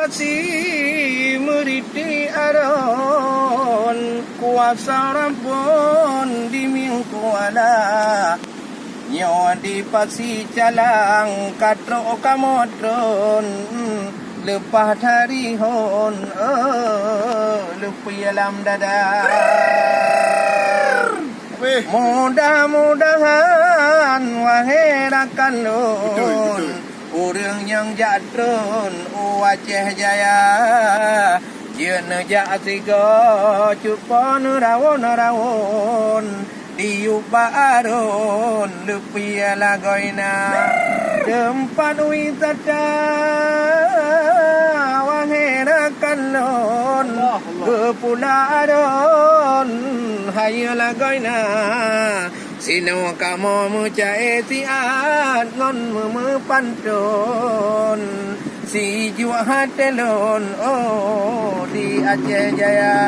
Pasi meriti aron kuasa Rabbon di mingkuala nyo di Pasi Calang katro kamotron lepas hari hon lepi alam dadar mudah-mudahan wahai rakan lon orang yang jadron Aceh Jaya dia nejak tiga cupon rawon diubaron lepi lagoina tempat wisata wahai rakan lon kepulauan hai lagoina sino kamu mucae tiat ngon pantun si jua hatelon di Aceh Jaya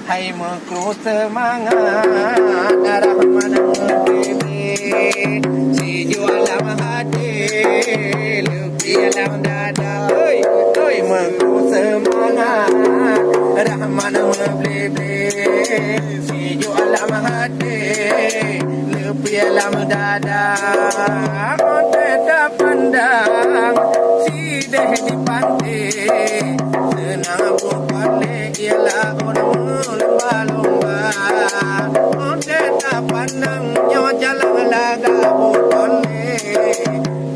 hai mekru semangat darah mana bebe si jua lam hati lebih alam dada oi mekru semangat rahman bebe si jua lam hati lebih alam dada tak pandang si deh di pantai senang bukale ialah orang lomba-lomba tak pandang nyawa jalan laga bukale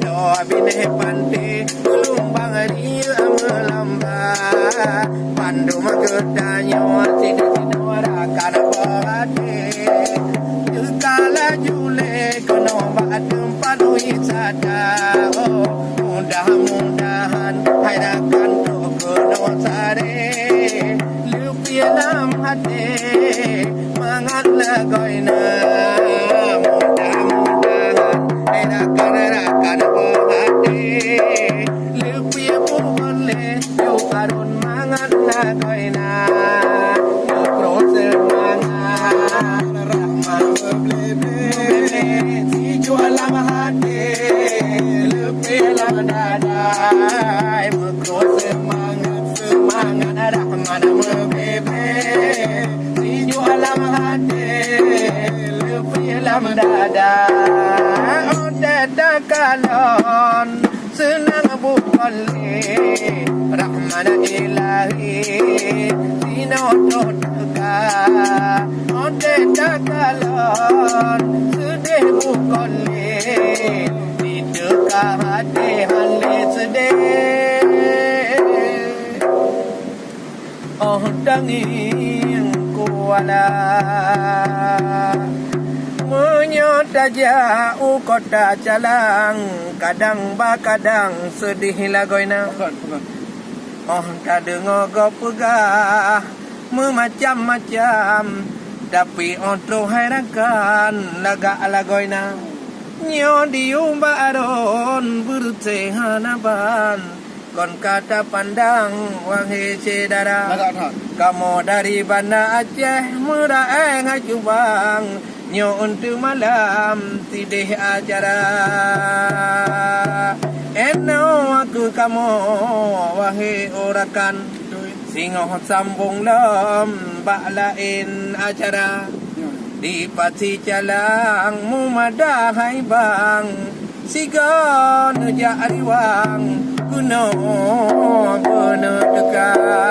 doa bine pantai gelombang dia melamba pandu magedanya sini-sini warakan berhati kala jule kono ba tempat wisata mudah-mudahan hai rakan kono sare lupi alam hati mangat lagoina mudah-mudahan hai rakan berhati lupi boleh yo karun mangat lagoina yo semangat rahman si jualan hati lebih alam dadai mekro semangat rahman bebe si jualan hati lebih alam dadai dada kalon senang bukan rahman ilahi sino todka dada kalon sedih bukan di dekat hati hale sedih dangin kuala menyota jauh kota Calang kadang bakadang sedih lagoina tak dengar kau pegah memacam-macam tapi untuk harakan laga lagoina nyo diumba aron bersehanaban kon kata pandang wahai cedara kamu dari Banda Aceh meraeng hajubang nyo untuk malam tidih acara eno aku kamu wahai orakan singoh sambung lom bak lain acara di Pasi Calang mumadahai bang siga nejak riwang kuno bener dekat